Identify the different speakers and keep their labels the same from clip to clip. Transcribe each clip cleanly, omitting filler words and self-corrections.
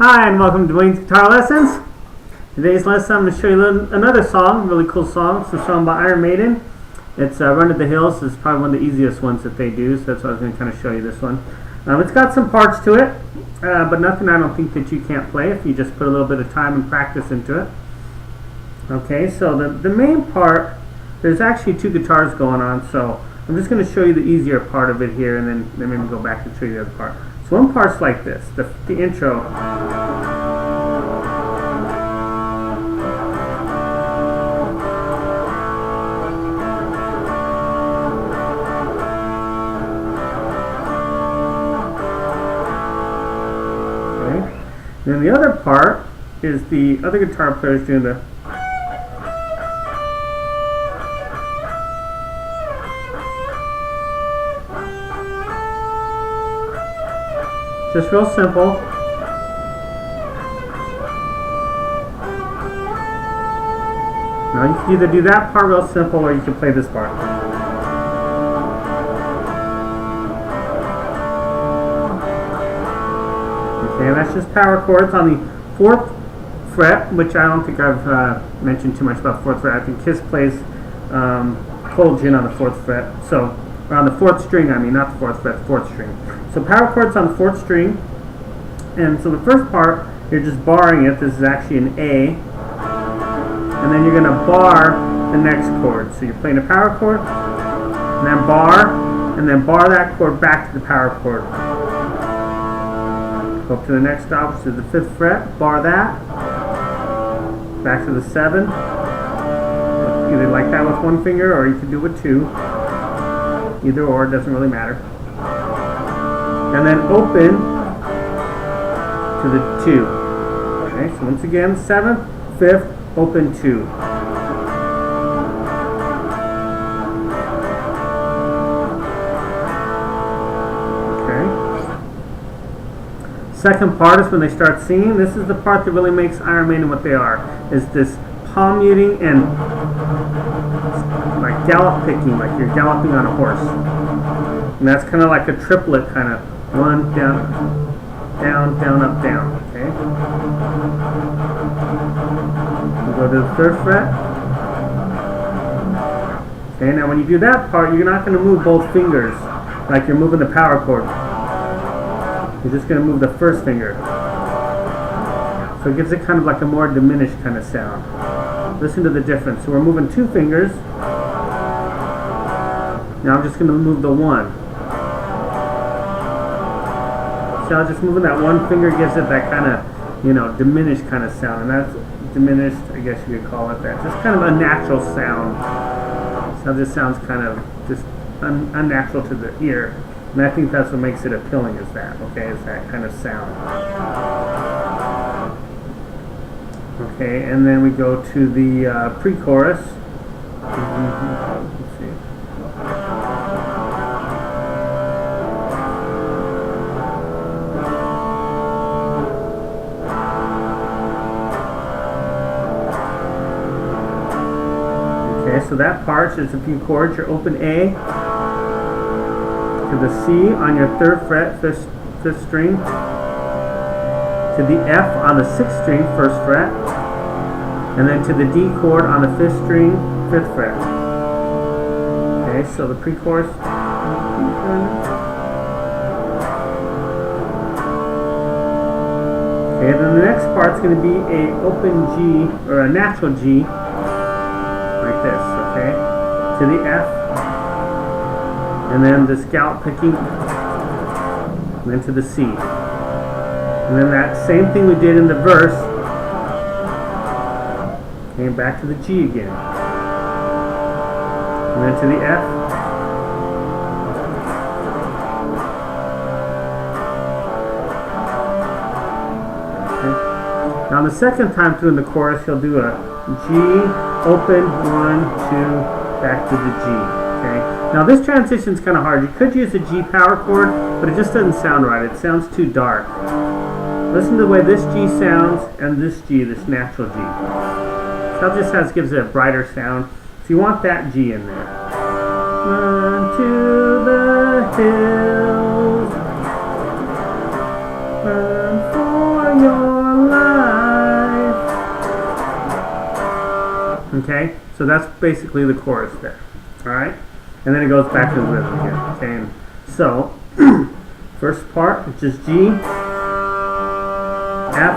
Speaker 1: Hi and welcome to Dwayne's Guitar Lessons. Today's lesson I'm going to show you another song, really cool song. It's a song by Iron Maiden. It's Run to the Hills. It's probably one of the easiest ones that they do, so that's why I was going to kind of show you this one. It's got some parts to it, but nothing I don't think that you can't play if you just put a little bit of time and practice into it. Okay, so the main part, there's actually two guitars going on, so I'm just going to show you the easier part of it here and then maybe go back and show you the other part. So one part's like this, the intro. Okay. Then the other part is the other guitar players doing the just real simple. Now you can either do that part real simple or you can play this part. Okay, and that's just power chords on the 4th fret, which I don't think I've mentioned too much about 4th fret. I think Kiss plays Cold Gin on the 4th fret. So, or on the 4th string, I mean, not the 4th fret, 4th string. So power chords on the 4th string, and so the first part, you're just barring it. This is actually an A, and then you're going to bar the next chord. So you're playing a power chord, and then bar that chord back to the power chord. Go up to the next stop, which is the 5th fret, bar that, back to the 7. Either like that with one finger, or you can do it with two. Either or, it doesn't really matter. And then open to the 2. Okay, so once again, 7th, 5th, open 2. Okay. Second part is when they start singing. This is the part that really makes Iron Maiden what they are. Is this palm muting and like gallop picking, like you're galloping on a horse. And that's kind of like a triplet kind of. 1, down, down, down, up, down. Okay. We'll go to the 3rd fret. Okay, now when you do that part, you're not going to move both fingers like you're moving the power chord. You're just going to move the first finger. So it gives it kind of like a more diminished kind of sound. Listen to the difference. So we're moving 2 fingers. Now I'm just going to move the 1. So just moving that one finger gives it that kind of, diminished kind of sound. And that's diminished, I guess you could call it that. Just kind of a natural sound. So this sounds kind of just unnatural to the ear. And I think that's what makes it appealing is that, okay, is that kind of sound. Okay, and then we go to the pre-chorus. Let's see. Okay, so that part is a few chords. Your open A to the C on your 3rd fret, 5th string, to the F on the 6th string, 1st fret, and then to the D chord on the 5th string, 5th fret. Okay, so the pre-chorus. Okay, then the next part's going to be a open G, or a natural G, like this, okay, to the F, and then the scallop picking, and then to the C. And then that same thing we did in the verse, came back to the G again, and then to the F, okay. Now the second time through in the chorus, you'll do a G, open, 1, 2, back to the G. Okay. Now this transition is kind of hard. You could use a G power chord, but it just doesn't sound right. It sounds too dark. Listen to the way this G sounds and this G, this natural G. So it just gives it a brighter sound. So you want that G in there. Run to the hills, run for your Okay, so that's basically the chorus there. All right, and then it goes back to the rhythm again. Okay, and so first part is just G, F,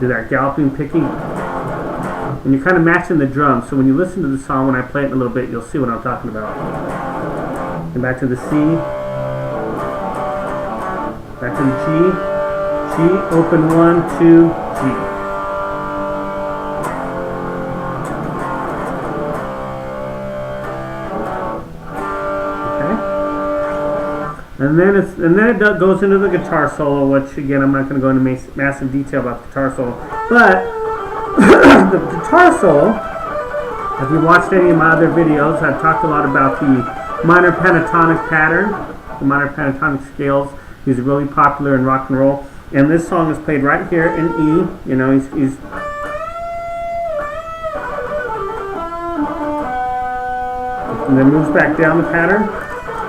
Speaker 1: do that galloping picking, and you're kind of matching the drum. So when you listen to the song, when I play it in a little bit, you'll see what I'm talking about. And back to the C, back to the G, open 1, 2, G. And then it goes into the guitar solo, which again I'm not going to go into massive detail about the guitar solo, but the guitar solo, if you watched any of my other videos, I've talked a lot about the minor pentatonic pattern, the minor pentatonic scales. These are really popular in rock and roll, and this song is played right here in E. You know, he's and then moves back down the pattern.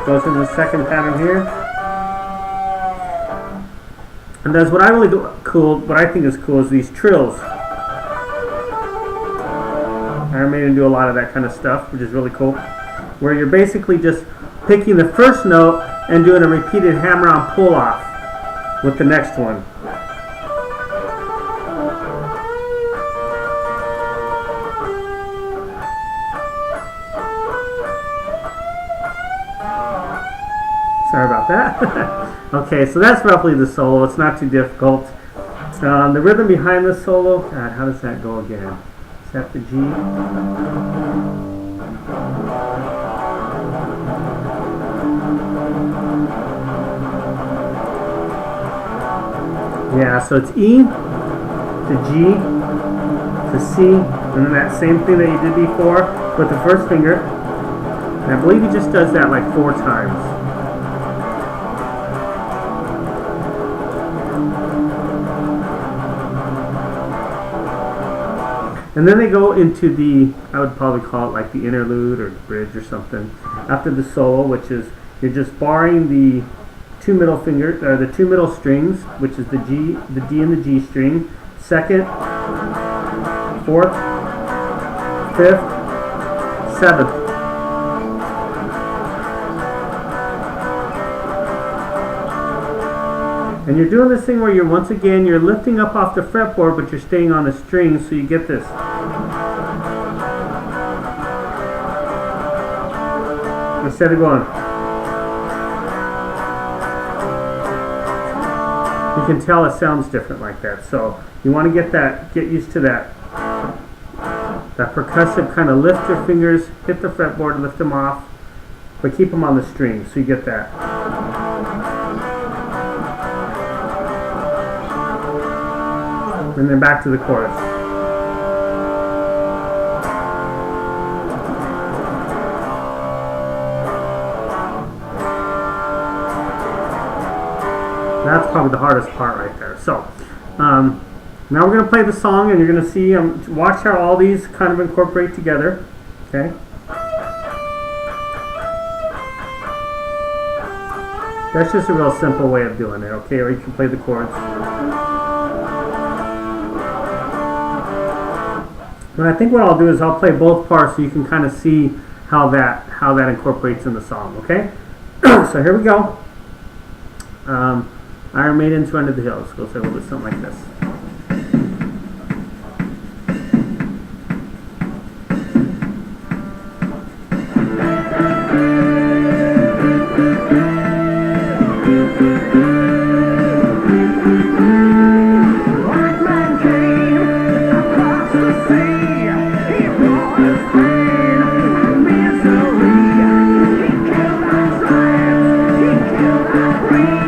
Speaker 1: Goes into the second pattern here, and that's what I really do cool. What I think is cool is these trills. Iron Maiden do a lot of that kind of stuff, which is really cool. Where you're basically just picking the first note and doing a repeated hammer-on pull-off with the next one. Sorry about that. Okay, so that's roughly the solo. It's not too difficult. The rhythm behind the solo, God, how does that go again? Is that the G? Yeah, so it's E, to G, to C, and then that same thing that you did before with the first finger. And I believe he just does that like 4 times. And then they go into the, I would probably call it like the interlude or the bridge or something, after the solo, which is you're just barring the two middle strings, which is the G, the D and the G string, 2nd, 4th, 5th, 7th. And you're doing this thing where you're you're lifting up off the fretboard, but you're staying on the string, so you get this. Instead of going, you can tell it sounds different like that. So you want to get used to that percussive kind of lift your fingers, hit the fretboard, lift them off, but keep them on the string, so you get that. And then back to the chorus. That's probably the hardest part right there. So, now we're going to play the song, and you're going to see, watch how all these kind of incorporate together. Okay? That's just a real simple way of doing it, okay? Or you can play the chords. And I think what I'll do is I'll play both parts so you can kind of see how that incorporates in the song, okay? So here we go. Iron Maiden's Run to the Hills. Goes a little bit something like this.
Speaker 2: He took our dream,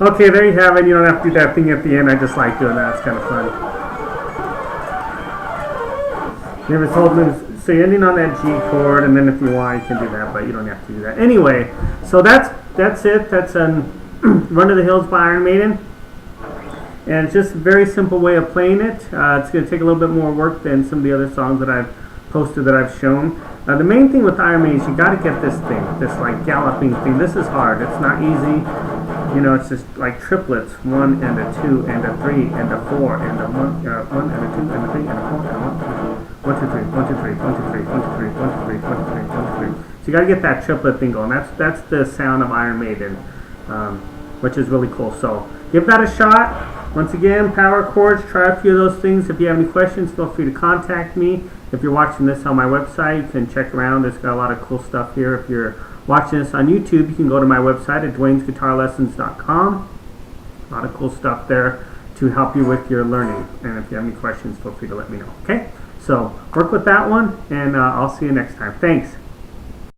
Speaker 1: Okay, there you have it. You don't have to do that thing at the end. I just like doing that. It's kind of fun. Never told me. So you're ending on that G chord, and then if you want, you can do that, but you don't have to do that. Anyway, so that's it. That's Run to the Hills by Iron Maiden. And it's just a very simple way of playing it. It's going to take a little bit more work than some of the other songs that I've posted that I've shown. The main thing with Iron Maiden is you got to get this thing, this like galloping thing. This is hard. It's not easy. You know, it's just like triplets: 1 and a 2 and a 3 and a 4 and a 1 and a 2 and a 3 and a 4 and a 1, 2, 3, 1, 2, 3, 1, 2, 3, 1, 2, 3, 1, 2, 3, 1, 2, 3, 1, 2, 3. So you got to get that triplet thing going. That's the sound of Iron Maiden, which is really cool. So give that a shot. Once again, power chords, try a few of those things. If you have any questions, feel free to contact me. If you're watching this on my website, you can check around. There's got a lot of cool stuff here. If you're watching this on YouTube, you can go to my website at dwaynesguitarlessons.com. A lot of cool stuff there to help you with your learning. And if you have any questions, feel free to let me know. Okay? So work with that one, and I'll see you next time. Thanks.